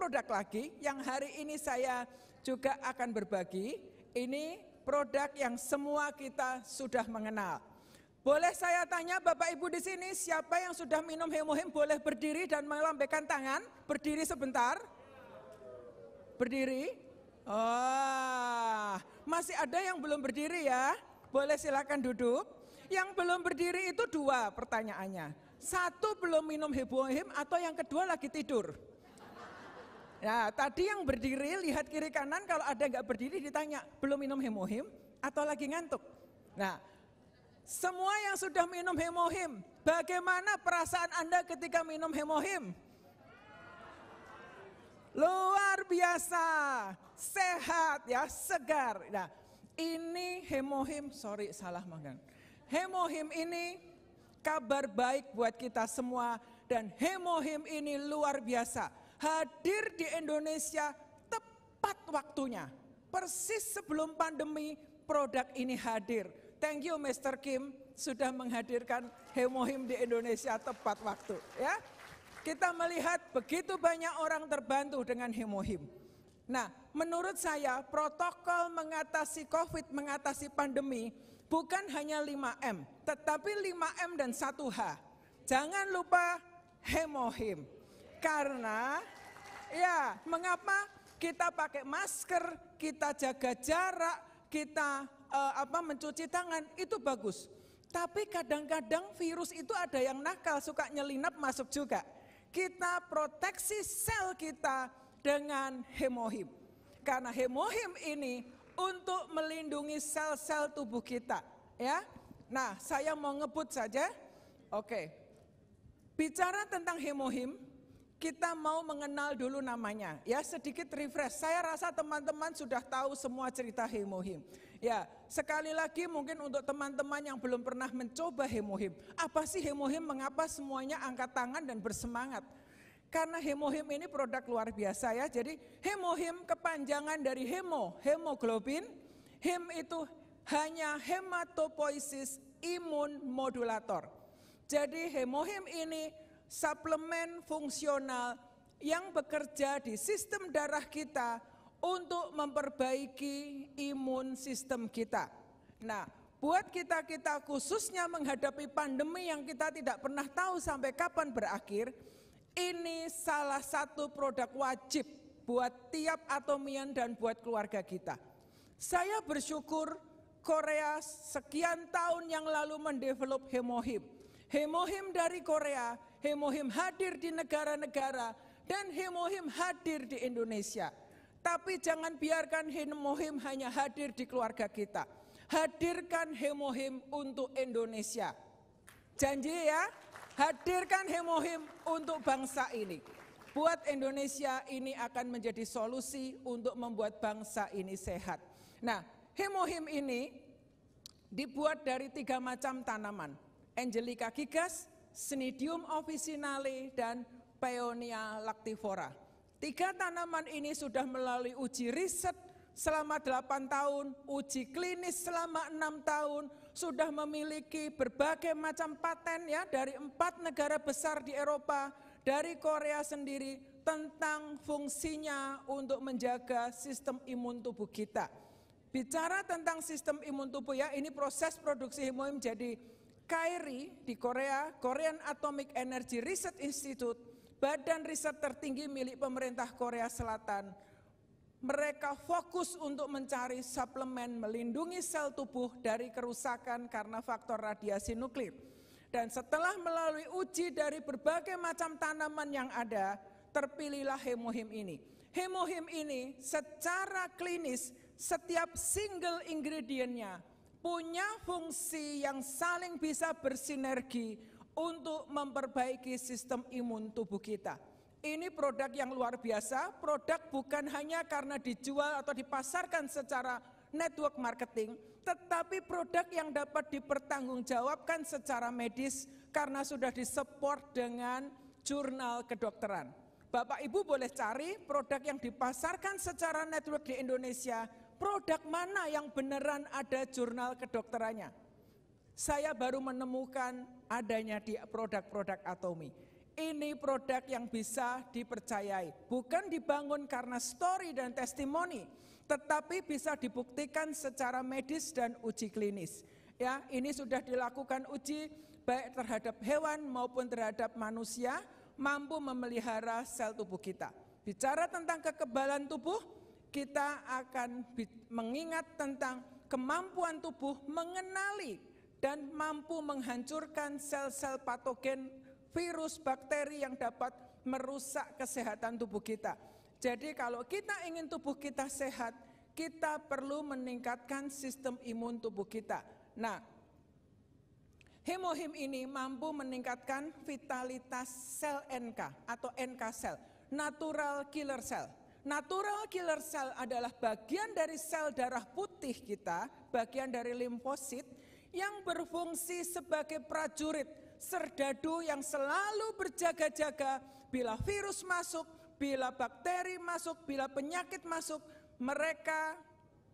produk lagi yang hari ini saya juga akan berbagi. Ini produk yang semua kita sudah mengenal. Boleh saya tanya Bapak Ibu di sini, siapa yang sudah minum Hemohim boleh berdiri dan melambaikan tangan? Berdiri sebentar. Berdiri. Oh, masih ada yang belum berdiri ya? Boleh silakan duduk. Yang belum berdiri itu dua pertanyaannya. Satu belum minum Hemohim atau yang kedua lagi tidur. Ya, tadi yang berdiri lihat kiri kanan, kalau ada nggak berdiri ditanya, belum minum Hemohim atau lagi ngantuk? Nah, semua yang sudah minum Hemohim, bagaimana perasaan Anda ketika minum Hemohim? Luar biasa, sehat ya, segar. Nah, ini Hemohim, salah makan. Hemohim ini kabar baik buat kita semua, dan Hemohim ini luar biasa. Hadir di Indonesia tepat waktunya. Persis sebelum pandemi produk ini hadir. Thank you Mr. Kim sudah menghadirkan Hemohim di Indonesia tepat waktu ya. Kita melihat begitu banyak orang terbantu dengan Hemohim. Nah, menurut saya protokol mengatasi COVID, mengatasi pandemi bukan hanya 5M, tetapi 5M dan 1H. Jangan lupa Hemohim. Karena ya, mengapa kita pakai masker, kita jaga jarak, kita mencuci tangan, itu bagus. Tapi kadang-kadang virus itu ada yang nakal, suka nyelinap masuk juga. Kita proteksi sel kita dengan Hemohim. Karena Hemohim ini untuk melindungi sel-sel tubuh kita, ya. Nah, saya mau ngebut saja. Oke. Bicara tentang Hemohim, kita mau mengenal dulu namanya, ya, sedikit refresh. Saya rasa teman-teman sudah tahu semua cerita Hemohim. Ya, sekali lagi mungkin untuk teman-teman yang belum pernah mencoba Hemohim. Apa sih Hemohim? Mengapa semuanya angkat tangan dan bersemangat? Karena Hemohim ini produk luar biasa ya. Jadi Hemohim kepanjangan dari hemoglobin. Him itu hanya hematopoiesis imun modulator. Jadi Hemohim ini suplemen fungsional yang bekerja di sistem darah kita untuk memperbaiki imun sistem kita. Nah, buat kita khususnya menghadapi pandemi yang kita tidak pernah tahu sampai kapan berakhir, ini salah satu produk wajib buat tiap atomian dan buat keluarga kita. Saya bersyukur Korea sekian tahun yang lalu mendevelop Hemohim. Hemohim dari Korea, Hemohim hadir di negara-negara, dan Hemohim hadir di Indonesia. Tapi jangan biarkan Hemohim hanya hadir di keluarga kita. Hadirkan Hemohim untuk Indonesia. Janji ya, hadirkan Hemohim untuk bangsa ini. Buat Indonesia ini akan menjadi solusi untuk membuat bangsa ini sehat. Nah, Hemohim ini dibuat dari 3 macam tanaman. Angelica gigas, Cnidium officinale, dan Paeonia lactifera. 3 tanaman ini sudah melalui uji riset selama 8 tahun, uji klinis selama 6 tahun, sudah memiliki berbagai macam paten ya dari 4 negara besar di Eropa, dari Korea sendiri, tentang fungsinya untuk menjaga sistem imun tubuh kita. Bicara tentang sistem imun tubuh ya, ini proses produksi Hemohim jadi KAERI di Korea, Korean Atomic Energy Research Institute, badan riset tertinggi milik pemerintah Korea Selatan. Mereka fokus untuk mencari suplemen melindungi sel tubuh dari kerusakan karena faktor radiasi nuklir. Dan setelah melalui uji dari berbagai macam tanaman yang ada, terpilihlah Hemohim ini. Hemohim ini secara klinis setiap single ingredientnya punya fungsi yang saling bisa bersinergi untuk memperbaiki sistem imun tubuh kita. Ini produk yang luar biasa, produk bukan hanya karena dijual atau dipasarkan secara network marketing, tetapi produk yang dapat dipertanggungjawabkan secara medis karena sudah disupport dengan jurnal kedokteran. Bapak Ibu boleh cari produk yang dipasarkan secara network di Indonesia, produk mana yang beneran ada jurnal kedokterannya. Saya baru menemukan adanya di produk-produk Atomi. Ini produk yang bisa dipercayai, bukan dibangun karena story dan testimoni, tetapi bisa dibuktikan secara medis dan uji klinis. Ya, ini sudah dilakukan uji baik terhadap hewan maupun terhadap manusia, mampu memelihara sel tubuh kita. Bicara tentang kekebalan tubuh, kita akan mengingat tentang kemampuan tubuh mengenali dan mampu menghancurkan sel-sel patogen, virus, bakteri yang dapat merusak kesehatan tubuh kita. Jadi kalau kita ingin tubuh kita sehat, kita perlu meningkatkan sistem imun tubuh kita. Nah, Hemohim ini mampu meningkatkan vitalitas sel NK atau NK sel, natural killer cell. Natural killer cell adalah bagian dari sel darah putih kita, bagian dari limfosit yang berfungsi sebagai prajurit, serdadu yang selalu berjaga-jaga bila virus masuk, bila bakteri masuk, bila penyakit masuk, mereka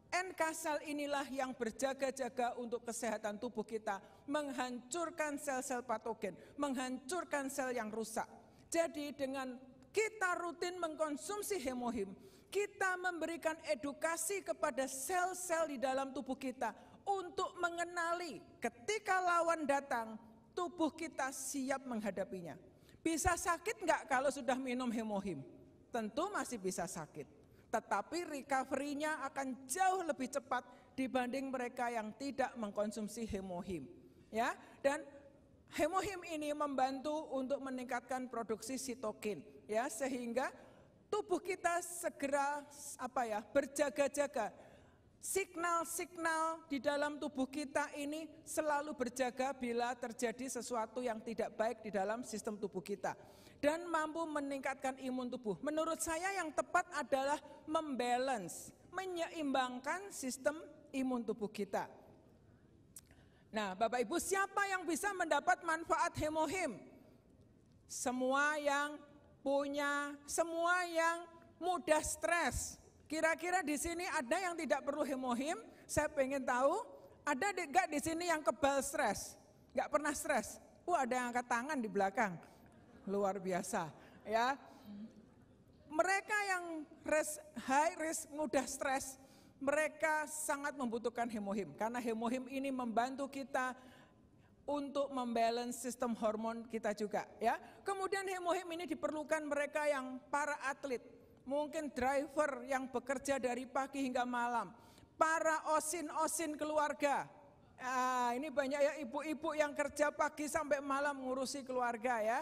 NK sel inilah yang berjaga-jaga untuk kesehatan tubuh kita, menghancurkan sel-sel patogen, menghancurkan sel yang rusak. Jadi dengan kita rutin mengkonsumsi Hemohim, kita memberikan edukasi kepada sel-sel di dalam tubuh kita untuk mengenali ketika lawan datang, tubuh kita siap menghadapinya. Bisa sakit enggak kalau sudah minum Hemohim? Tentu masih bisa sakit. Tetapi recovery-nya akan jauh lebih cepat dibanding mereka yang tidak mengkonsumsi Hemohim. Ya, dan Hemohim ini membantu untuk meningkatkan produksi sitokin, ya, sehingga tubuh kita segera berjaga-jaga. Signal-signal di dalam tubuh kita ini selalu berjaga bila terjadi sesuatu yang tidak baik di dalam sistem tubuh kita. Dan mampu meningkatkan imun tubuh. Menurut saya yang tepat adalah membalance, menyeimbangkan sistem imun tubuh kita. Nah, Bapak Ibu, siapa yang bisa mendapat manfaat Hemohim? Semua yang mudah stres. Kira-kira di sini ada yang tidak perlu Hemohim? Saya pengen tahu, ada enggak di sini yang kebal stres? Enggak pernah stres? Ada yang angkat tangan di belakang. Luar biasa, ya. Mereka yang high risk, mudah stres, mereka sangat membutuhkan Hemohim. Karena Hemohim ini membantu kita untuk membalance sistem hormon kita juga, ya. Kemudian Hemohim ini diperlukan mereka yang para atlet, mungkin driver yang bekerja dari pagi hingga malam, para osin keluarga. Ini banyak ya ibu-ibu yang kerja pagi sampai malam ngurusi keluarga, ya.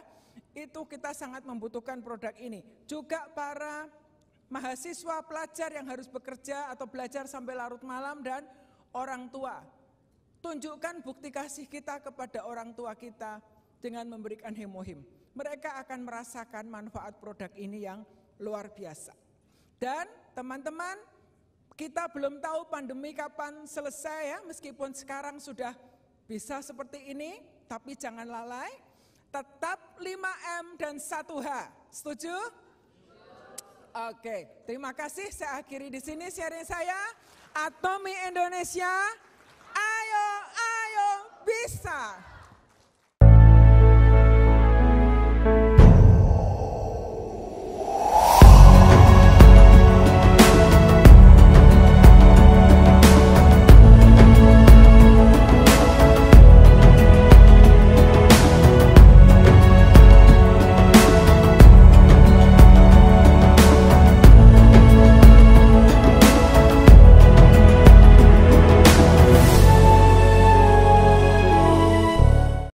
Itu kita sangat membutuhkan produk ini. Juga para mahasiswa, pelajar yang harus bekerja atau belajar sampai larut malam, dan orang tua. Tunjukkan bukti kasih kita kepada orang tua kita dengan memberikan Hemohim. Mereka akan merasakan manfaat produk ini yang luar biasa. Dan teman-teman, kita belum tahu pandemi kapan selesai, ya, meskipun sekarang sudah bisa seperti ini, tapi jangan lalai, tetap 5M dan 1H. Setuju? Oke, terima kasih. Saya akhiri di sini sharing saya. Atomi Indonesia.